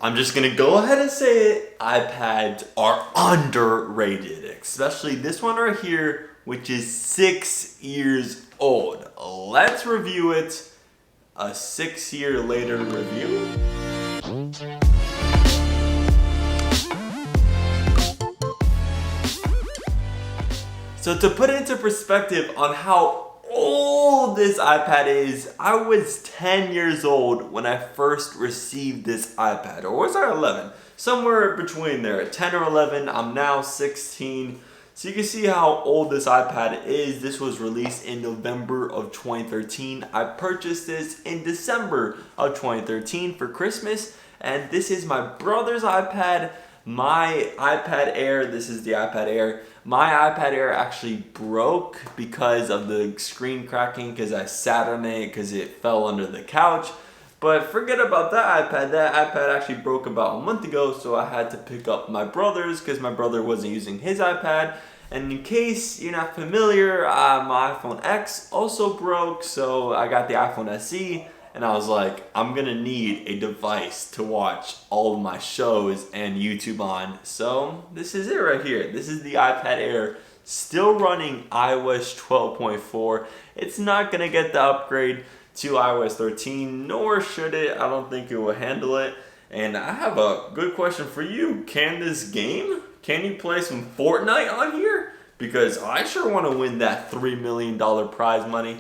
I'm just gonna go ahead and say it. iPads are underrated, especially this one right here, which is 6 years old. Let's review it. A 6-year later review. So to put it into perspective on how old this iPad is, I was 10 years old when I first received this iPad. Or was I 11? Somewhere between there, 10 or 11. I'm now 16. So you can see how old this iPad is. This was released in November of 2013. I purchased this in December of 2013 for Christmas. And this is my brother's iPad. My iPad Air, this is the iPad Air. My iPad Air actually broke because of the screen cracking, because I sat on it, because it fell under the couch. But forget about that iPad. That iPad actually broke about a month ago, so I had to pick up my brother's because my brother wasn't using his iPad. And in case you're not familiar, my iPhone X also broke, so I got the iPhone SE. And I was like, I'm gonna need a device to watch all of my shows and YouTube on. So this is it right here. This is the iPad Air, still running iOS 12.4. It's not gonna get the upgrade to iOS 13, nor should it. I don't think it will handle it. And I have a good question for you. Can this game? Can you play some Fortnite on here? Because I sure wanna win that $3 million prize money.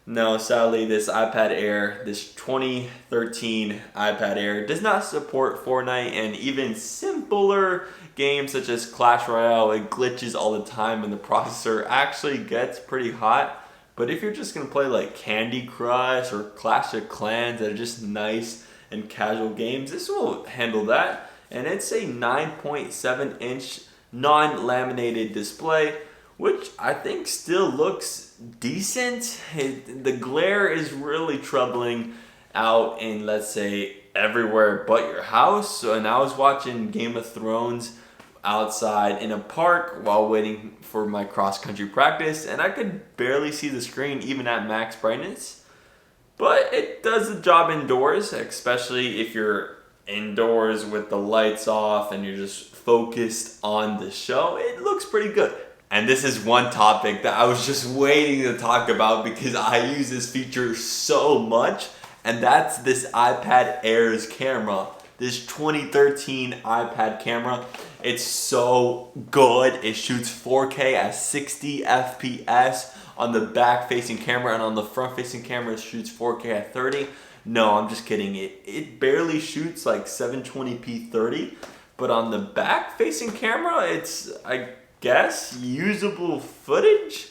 No, sadly, this iPad Air, this 2013 iPad Air, does not support Fortnite, and even simpler games such as Clash Royale, it glitches all the time and the processor actually gets pretty hot. But if you're just going to play like Candy Crush or Clash of Clans that are just nice and casual games, this will handle that. And it's a 9.7-inch non-laminated display, which I think still looks decent. The glare is really troubling out in, let's say, everywhere but your house. So, and I was watching Game of Thrones outside in a park while waiting for my cross-country practice, and I could barely see the screen even at max brightness. But it does the job indoors, especially if you're indoors with the lights off and you're just focused on the show. It looks pretty good. And this is one topic that I was just waiting to talk about because I use this feature so much, and that's this iPad Air's camera. This 2013 iPad camera. It's so good. It shoots 4K at 60 FPS on the back-facing camera, and on the front-facing camera it shoots 4K at 30. No, I'm just kidding. It barely shoots like 720p 30, but on the back-facing camera, it's guess usable footage.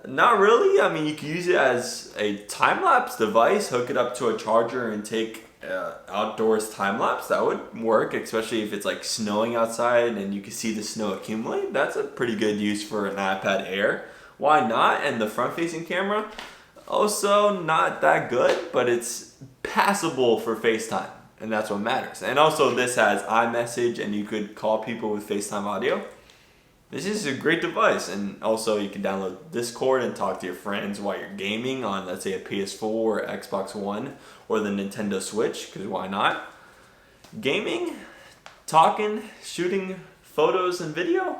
Not really. I mean, you can use it as a time-lapse device, hook it up to a charger and take outdoors time-lapse. That would work, especially if it's like snowing outside and you can see the snow accumulate. That's a pretty good use for an iPad Air. Why not? And the front-facing camera, also not that good, but it's passable for FaceTime, and that's what matters. And also this has iMessage, and you could call people with FaceTime audio. This is a great device, and also you can download Discord and talk to your friends while you're gaming on, let's say, a PS4 or Xbox One or the Nintendo Switch, because why not? Gaming, talking, shooting photos and video,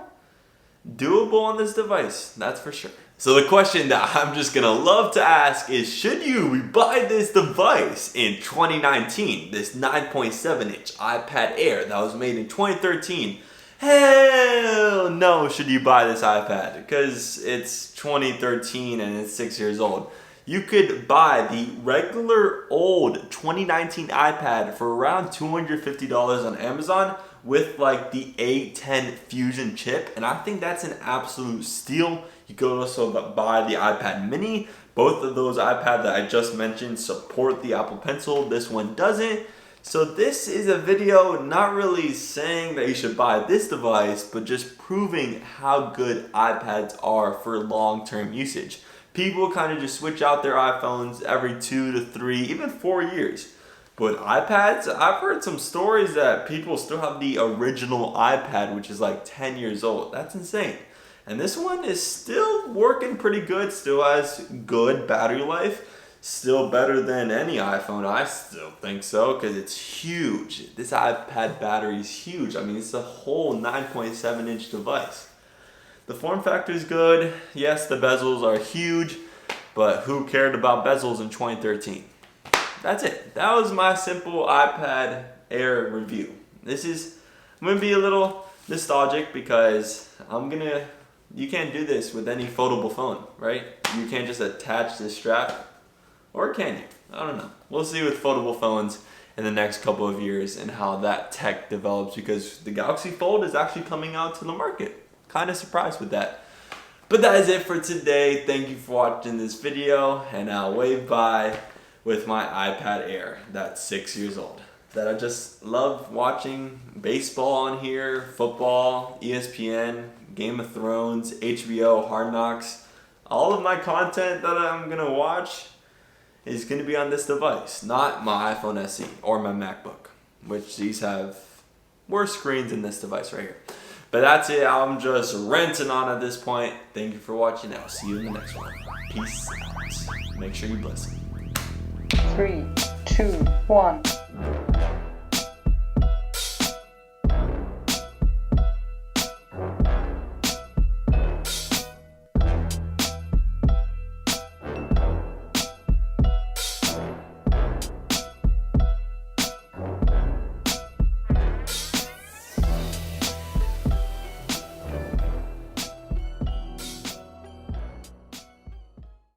doable on this device, that's for sure. So the question that I'm just gonna love to ask is, should you buy this device in 2019, this 9.7-inch iPad Air that was made in 2013? Hell no, should you buy this iPad, because it's 2013 and it's 6 years old. You could buy the regular old 2019 iPad for around $250 on Amazon with like the A10 Fusion chip, and I think that's an absolute steal. You could also buy the iPad mini. Both of those iPads that I just mentioned support the Apple Pencil. This one doesn't. So this is a video not really saying that you should buy this device, but just proving how good iPads are for long-term usage. People kind of just switch out their iPhones every 2 to 3, even 4 years. But iPads, I've heard some stories that people still have the original iPad, which is like 10 years old. That's insane. And this one is still working pretty good, still has good battery life. Still better than any iPhone, I still think so, because it's huge. This iPad battery is huge. I mean, it's a whole 9.7-inch device. The form factor is good. Yes, the bezels are huge, but who cared about bezels in 2013? That's it. That was my simple iPad Air review. I'm gonna be a little nostalgic because you can't do this with any foldable phone, right? You can't just attach this strap, or can you? I don't know. We'll see with foldable phones in the next couple of years and how that tech develops, because the Galaxy Fold is actually coming out to the market. Kind of surprised with that. But that is it for today. Thank you for watching this video, and I'll wave bye with my iPad Air that's 6 years old. That I just love watching baseball on here, football, ESPN, Game of Thrones, HBO, Hard Knocks. All of my content that I'm gonna watch is gonna be on this device, not my iPhone SE or my MacBook, which these have worse screens than this device right here. But that's it. I'm just renting on at this point. Thank you for watching. I'll see you in the next one. Peace out. Make sure you bless me. 3, 2, 1.